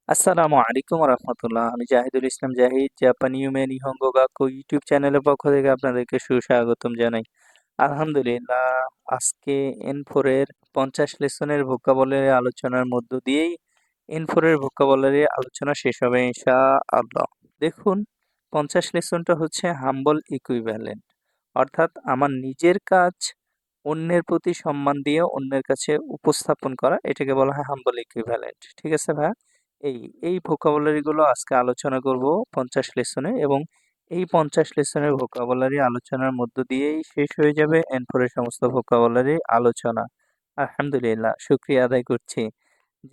আসসালামু আলাইকুম রহমতুল্লাহ। আমি জাহিদুল ইসলাম জাহিদ, জাপানি ইউমে নিহঙ্গো গাক্কো ইউটিউব চ্যানেলের পক্ষ থেকে আপনাদেরকে সুস্বাগতম জানাই। আলহামদুলিল্লাহ, আজকে N4 এর 50 লেসনের ভোকাবুলারি আলোচনার মধ্য দিয়েই N4 এর ভোকাবুলারি আলোচনা শেষ হবে ইনশাআল্লাহ। দেখুন, 50 লেসনটা হচ্ছে হাম্বল ইকুইভ্যালেন্ট, অর্থাৎ আমার নিজের কাজ অন্যের প্রতি সম্মান দিয়ে অন্যের কাছে উপস্থাপন করা, এটাকে বলা হয় হাম্বল ইকুইভ্যালেন্ট। ঠিক আছে ভাই? এই এই ভোকাবুলারি গুলো আজকে আলোচনা করব 50 লেসনে, এবং এই 50 লেসনের ভোকাবুলারি আলোচনার মধ্য দিয়েই শেষ হয়ে যাবে N4 এর সমস্ত ভোকাবুলারি আলোচনা। আলহামদুলিল্লাহ, শুকরিয়া আদায় করছি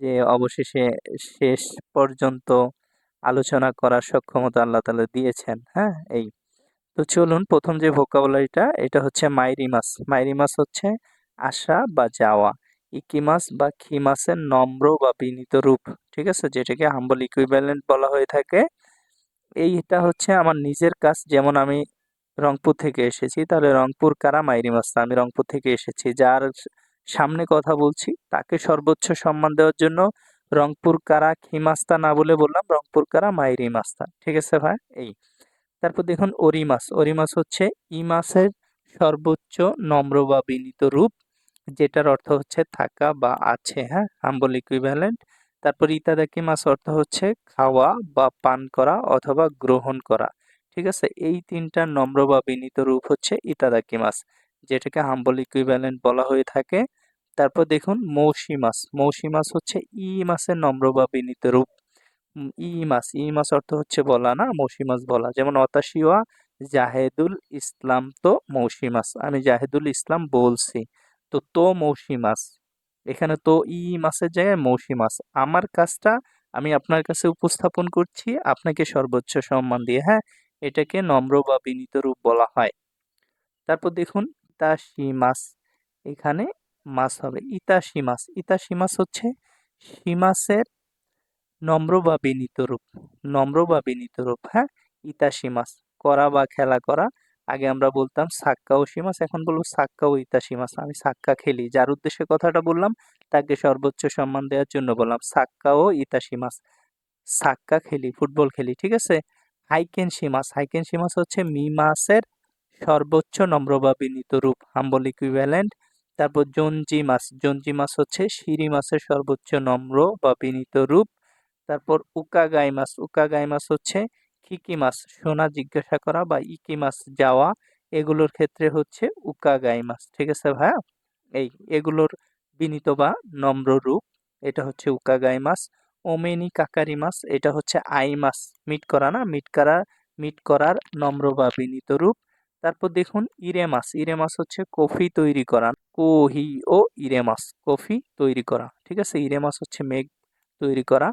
যে অবশেষে শেষ পর্যন্ত আলোচনা করার সক্ষমতা আল্লাহ তাআলা দিয়েছেন। হ্যাঁ, তো চলুন, প্রথম যে ভোকাবুলারিটা এটা হচ্ছে মাইরিমাস। মাইরিমাস হচ্ছে আসা বা যাওয়া। ইকিমাস বা খিমাসের নম্র বা বিনীত রূপ। ঠিক আছে, যেটাকে হাম্বল ইকুইভ্যালেন্ট বলা হয়ে থাকে। এইটা হচ্ছে আমার নিজের কাজ। যেমন আমি রংপুর থেকে এসেছি, তাহলে রংপুর কারা মাইরিমাস, আমি রংপুর থেকে এসেছি। যার সামনে কথা বলছি তাকে সর্বোচ্চ সম্মান দেওয়ার জন্য রংপুর কারা খিমাস্তা না বলে বললাম রংপুর কারা মাইরিমাস্তা। ঠিক আছে ভাই? তারপর দেখুন অরিমাস। অরিমাস হচ্ছে ইমাসের সর্বোচ্চ নম্র বা বিনীত রূপ, যেটার অর্থ হচ্ছে থাকা বা আছে। হ্যাঁ, হাম্বল ইকুইভ্যালেন্ট। তারপর ইতাদাকিমাস অর্থ হচ্ছে খাওয়া বা পান করা অথবা গ্রহণ করা। ঠিক আছে, এই তিনটা নম্র বা বিনীত রূপ হচ্ছে ইতাদাকিমাস, যেটাকে হাম্বল ইকুইভ্যালেন্ট বলা হয়ে থাকে। তারপর দেখুন মৌসিমাস। মৌসিমাস হচ্ছে ই মাসের নম্র বা বিনীত রূপ। ই মাস, ই মাস অর্থ হচ্ছে বলা, না মৌসি মাস বলা। যেমন অতাশিওয়া জাহেদুল ইসলাম তো মৌসি মাস, আমি জাহেদুল ইসলাম বলছি। তো মৌসি মাস, এখানে তো ই মাসের জায়গায় মৌসি মাস। আমার কাজটা আমি আপনার কাছে উপস্থাপন করছি আপনাকে সর্বোচ্চ সম্মান দিয়ে। হ্যাঁ, এটাকে নম্র বা বিনীত রূপ বলা হয়। তারপর দেখুন ইতাশি মাস, এখানে মাস হবে ইতাশি মাস। ইতাশি মাস হচ্ছে সীমাসের নম্র বা বিনীত রূপ। নম্র বা বিনীত রূপ। হ্যাঁ, ইতাশিমাস করা বা খেলা করা। আগে আমরা বলতাম সাক্কা ও সীমাস, এখন বলবো সাক্কা ও ইতাশিমাস। আমি সাক্কা খেলি, যার উদ্দেশ্যে কথাটা বললাম তাকে সর্বোচ্চ সম্মান দেওয়ার জন্য বললাম সাক্কা ও ইতাশিমাস। সাক্কা খেলি, ফুটবল খেলি। ঠিক আছে। হাইকেন সীমাস। হাইকেন সীমাস হচ্ছে মিমাসের সর্বোচ্চ নম্র বা বিনীত রূপ, হাম্বল ইকুইভ্যালেন্ট। তারপর জঞ্জি মাস। জঞ্জি মাস হচ্ছে সিরি মাসের সর্বোচ্চ নম্র বা বিনীত রূপ। তারপর উকাগাই মাছ। উকাগাই মাছ হচ্ছে খিকি মাছ, শোনা জিজ্ঞাসা করা বা ইকি মাছ যাওয়া, এগুলোর ক্ষেত্রে হচ্ছে উকাগাই মাছ। ঠিক আছে ভাইয়া? এগুলোর বিনীত বা নম্র রূপ, এটা হচ্ছে উকাগাই মাছ। ওমেনি কাকারি মাছ, এটা হচ্ছে আই মাছ, মিট করা, না মিট করার নম্র বা বিনীত রূপ। তারপর দেখুন ইরে মাছ। ইরে মাছ হচ্ছে কফি তৈরি করা। কোহি ও ইরে মাছ, কফি তৈরি করা। ঠিক আছে, ইরে মাছ হচ্ছে মেঘ তৈরি করা।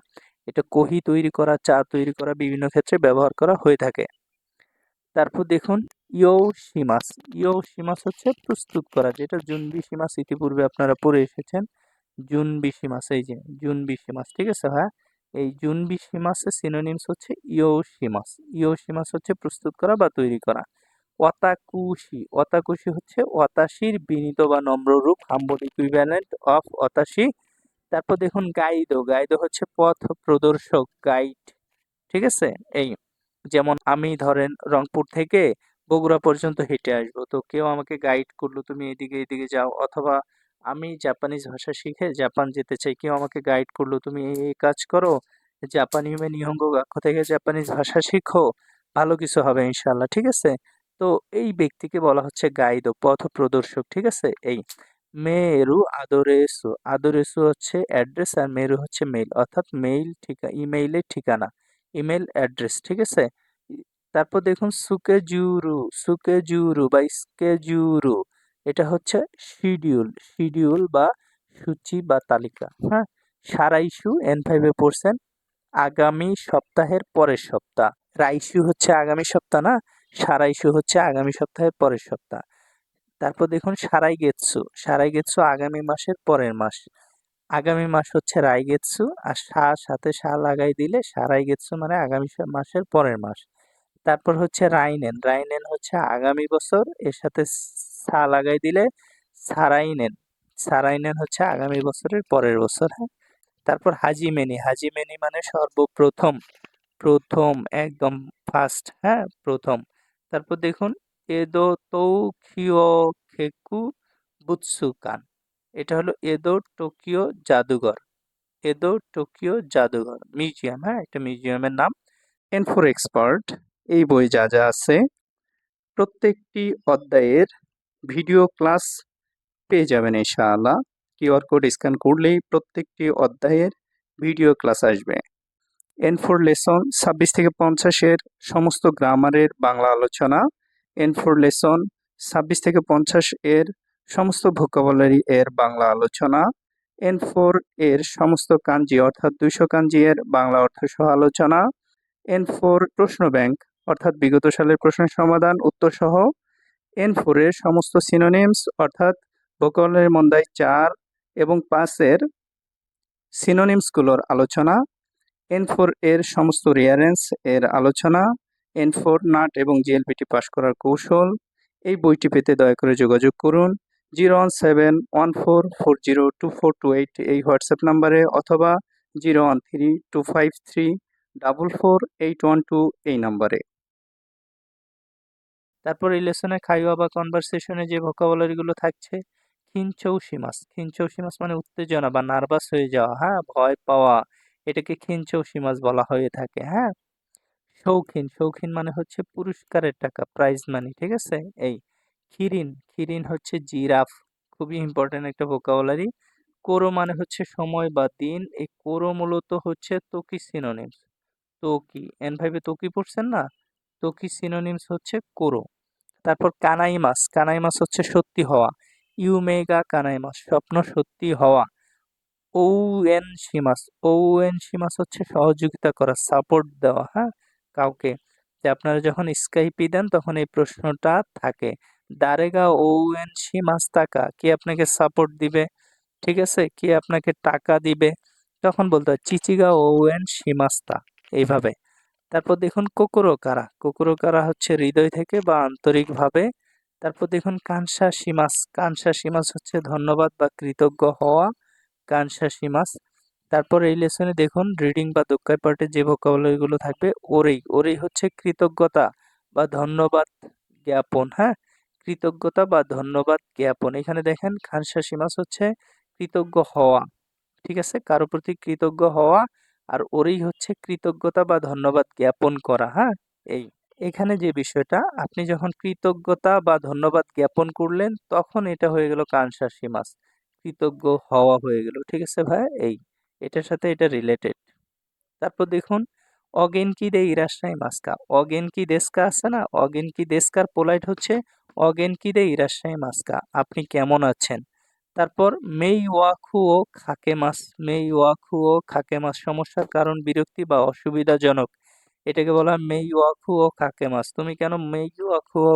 এটা কহি তৈরি করা, চা তৈরি করা, বিভিন্ন ক্ষেত্রে ব্যবহার করা হয়ে থাকে। তারপর দেখুন ইয়োশিমাস। ইয়োশিমাস হচ্ছে প্রস্তুত করা, যেটা জুনবিশিমাস ইতিপূর্বে আপনারা পড়ে এসেছেন। জুনবিশিমাস, এই যে জুনবিশিমাস। ঠিক আছে ভাইয়া? এই জুনবিশিমাসের সিনোনিমস হচ্ছে ইয়োশিমাস। ইয়োশিমাস হচ্ছে প্রস্তুত করা বা তৈরি করা। ওয়াতাকুশি। ওয়াতাকুশি হচ্ছে ওয়াতাশির বিনীত বা নম্র রূপ, হাম্বল ইকুইভ্যালেন্ট অফ ওয়াতাশি। তারপর দেখুন গাইদো। গাইদো হচ্ছে পথ প্রদর্শক, গাইড। ঠিক আছে? এই যেমন আমি ধরেন রংপুর থেকে বগুড়া পর্যন্ত হেঁটে আসবো, তো কেউ আমাকে গাইড করলো তুমি এদিকে এদিকে যাও। অথবা আমি জাপানিজ ভাষা শিখে জাপান যেতে চাই, কেউ আমাকে গাইড করলো তুমি এই এই কাজ করো, জাপানি ইউমে নিহঙ্গো গাক্কো থেকে জাপানিজ ভাষা শিখো, ভালো কিছু হবে ইনশাল্লাহ। ঠিক আছে? তো এই ব্যক্তিকে বলা হচ্ছে গাইডো, পথ প্রদর্শক। ঠিক আছে? মেরু আদরেসু। আদরেসু হচ্ছে অ্যাড্রেস, আর মেরু হচ্ছে মেইল, অর্থাৎ ইমেইলের ঠিকানা, ইমেল অ্যাড্রেস। ঠিক আছে? তারপর দেখুন সুকেজুরু। সুকেজুরু বা স্কেজুরু, এটা হচ্ছে শিডিউল। শিডিউল বা সূচি বা তালিকা। হ্যাঁ, সারাইশু N5 এ পড়ছেন, আগামী সপ্তাহের পরের সপ্তাহ। রাইশু হচ্ছে আগামী সপ্তাহ, না সারাইশু হচ্ছে আগামী সপ্তাহের পরের সপ্তাহ। তারপর দেখুন সারাইগেতসু। সারাইগেতসু আগামী মাসের পরের মাস। আগামী মাস হচ্ছে রাইগেতসু, আর সাথে লাগাই দিলে সারাইগেতসু মানে আগামী মাসের পরের মাস। তারপর হচ্ছে রাইনেন। রাইনেন হচ্ছে আগামী বছর, এর সাথে লাগাই দিলে সারাইনেন। সারাইনেন হচ্ছে আগামী বছরের পরের বছর। হ্যাঁ, তারপর হাজিমেনি, হাজিমেনি মানে সর্বপ্রথম, প্রথম একদম ফার্স্ট, হ্যাঁ প্রথম। তারপর দেখুন এদো তৌকিও খেকু বুৎসুকান, এটা হলো এদো টোকিও জাদুঘর, এদো টোকিও জাদুঘর মিউজিয়াম, হ্যাঁ একটা মিউজিয়ামের নাম। এন ফর এক্সপার্ট, এই বই যা যা আছে প্রত্যেকটি অধ্যায়ের ভিডিও ক্লাস পেয়ে যাবেন ইনশাআল্লাহ। কিউআর কোড স্ক্যান করলেই প্রত্যেকটি অধ্যায়ের ভিডিও ক্লাস আসবে। এন ফর লেসন 26 থেকে 50-এর সমস্ত গ্রামারের বাংলা আলোচনা, এন ফর লেসন 26 থেকে 50 এর সমস্ত ভোকাবুলারি এর বাংলা আলোচনা, এন ফর এর সমস্ত কাঞ্জি অর্থাৎ 200 কাঞ্জি এর বাংলা অর্থ সহ আলোচনা, এন ফর প্রশ্ন ব্যাংক অর্থাৎ বিগত সালের প্রশ্নের সমাধান উত্তর সহ, এন ফোর এর সমস্ত সিনোনিমস অর্থাৎ ভোকাবুলারি মন্দাই 4 এবং 5 এর সিনোনিমসগুলোর আলোচনা, এন ফোর এর সমস্ত রিয়ারেন্স এর আলোচনা, এন ফোর নাট এবং জিএলপিটি পাস করার কৌশল। এই বইটি পেতে দয়া করে যোগাযোগ করুন 01714402428 এই হোয়াটসঅ্যাপ নাম্বারে, অথবা 01325344812 এই নাম্বারে। তারপর এই লেসনে খাইওয়া বা কনভারসেশনে যে ভোকাবুলারিগুলো থাকছে, খিনচৌসিমাস, খিনচৌসিমাস মানে উত্তেজনা বা নার্ভাস হয়ে যাওয়া, হ্যাঁ ভয় পাওয়া, এটাকে খিনচৌসিমাস বলা হয়ে থাকে, হ্যাঁ। শৌখিন, শৌখিন মানে হচ্ছে পুরস্কারের টাকা, প্রাইজ মানি, ঠিক আছে। এই খিরিন, খিরিন হচ্ছে জিরাফ, খুবই ইম্পর্টেন্ট একটা ভোকাবুলারি। কোরো মানে হচ্ছে সময় বা দিন, এই কোরো মূলত হচ্ছে তোকি সিনোনিমস, তোকি N5 এ তোকি পড়ছেন না, তোকি সিনোনিমস হচ্ছে কোরো। তারপর কানাই মাছ, কানাই মাছ হচ্ছে সত্যি হওয়া, ইউমেগা কানাই মাছ স্বপ্ন সত্যি হওয়া। ওএন সীমাস, ওএন সীমাস হচ্ছে সহযোগিতা করা, সাপোর্ট দেওয়া, হ্যাঁ কাউকে। যে আপনারা যখন স্কাইপি দেন তখন এই প্রশ্নটা থাকে, দারেগা ওএন সীমাস টাকা, কে আপনাকে সাপোর্ট দিবে, ঠিক আছে, কে আপনাকে টাকা দিবে, তখন বলতে হয় চিচিগা ওএন সীমাস্তা, এইভাবে। তারপর দেখুন কোকোরো কারা, কোকোরো কারা হচ্ছে হৃদয় থেকে বা আন্তরিকভাবে। তারপর দেখুন কানসা সীমাস, কানসা সীমাস হচ্ছে ধন্যবাদ বা কৃতজ্ঞ হওয়া, কানসা সীমাস। তারপর এই লেসনে দেখুন রিডিং বা দোক্কাই পার্টে যে ভোকাবুলারি গুলো থাকবে, ওরেই, ওরেই হচ্ছে কৃতজ্ঞতা বা ধন্যবাদ জ্ঞাপন, হ্যাঁ কৃতজ্ঞতা বা ধন্যবাদ জ্ঞাপন। এখানে দেখেন কানসা সীমাস হচ্ছে কৃতজ্ঞ হওয়া, ঠিক আছে, কারো প্রতি কৃতজ্ঞ হওয়া, আর ওরই হচ্ছে কৃতজ্ঞতা বা ধন্যবাদ জ্ঞাপন করা, হ্যাঁ। এই এখানে যে বিষয়টা, আপনি যখন কৃতজ্ঞতা বা ধন্যবাদ জ্ঞাপন করলেন তখন এটা হয়ে গেল কানসা সীমাস, কৃতজ্ঞ হওয়া হয়ে গেল, ঠিক আছে ভাই। এই এটার সাথে এটা রিলেটেড। তারপর দেখুন অগেনকি দে ইরাশ্রাই মাস্কা, অগেনকি দেস্কা আছে না, অগেনকি দেস্কার পোলাইট হচ্ছে অগেনকি দে ইরাশ্রাই মাস্কা, আপনি কেমন আছেন। তারপর মেই ওয়াকু ও খাকে মাস, মেই ওয়াকু ও খাকে মাস সমস্যার কারণ, বিরক্তি বা অসুবিধাজনক, এটাকে বলা হয় মেই ওয়াকু ও খাকে মাস, তুমি কেন মেই ওয়াকু ও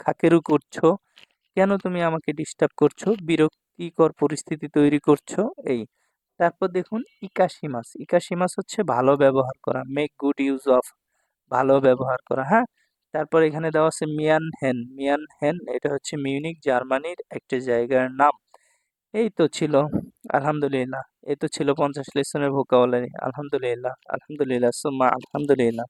খাকেরু করছো, কেন তুমি আমাকে ডিস্টার্ব করছো, বিরক্তিকর পরিস্থিতি তৈরি করছো, এই। তারপর দেখুন ইকাশিমাস, ইকাশিমাস হচ্ছে ভালো ব্যবহার করা, মেক গুড ইউজ অফ, ভালো ব্যবহার করা, হ্যাঁ। তারপর এখানে দেওয়া আছে মিয়ান হেন, মিয়ান হেন এটা হচ্ছে মিউনিক জার্মানির একটা জায়গার নাম। এই তো ছিল, আলহামদুলিল্লাহ, এই তো ছিল 50 লেসনের ভোকাবুলারি। আলহামদুলিল্লাহ, আলহামদুলিল্লাহ সুম্মা আলহামদুলিল্লাহ।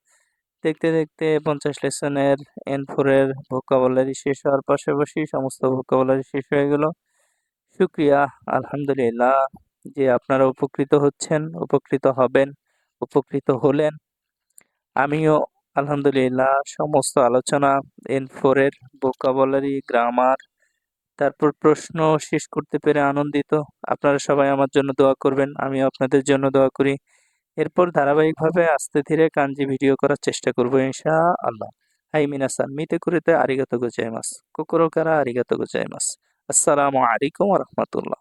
দেখতে দেখতে 50 লেসনের N4 এর ভোকাবুলারি শেষ হওয়ার পাশাপাশি সমস্ত ভোকাবুলারি শেষ হয়ে গেল। শুক্রিয়া, আলহামদুলিল্লাহ, যে আপনারা উপকৃত হচ্ছেন, উপকৃত হবেন, উপকৃত হলেন। আমিও আলহামদুলিল্লাহ সমস্ত আলোচনা N4 এর ভোকাবুলারি, গ্রামার, তারপর প্রশ্ন শেষ করতে পেরে আনন্দিত। আপনারা সবাই আমার জন্য দোয়া করবেন, আমিও আপনাদের জন্য দোয়া করি। এরপর ধারাবাহিকভাবে আস্তে ধীরে কাঞ্জি ভিডিও করার চেষ্টা করব ইনশাআল্লাহ। হাই মিনাসান, মিতে কুরিতে আরিগাতো গোজাইমাস, কোকোরো কারা আরিগাতো গোজাইমাস। আসসালামু আলাইকুম ওয়া রাহমাতুল্লাহ।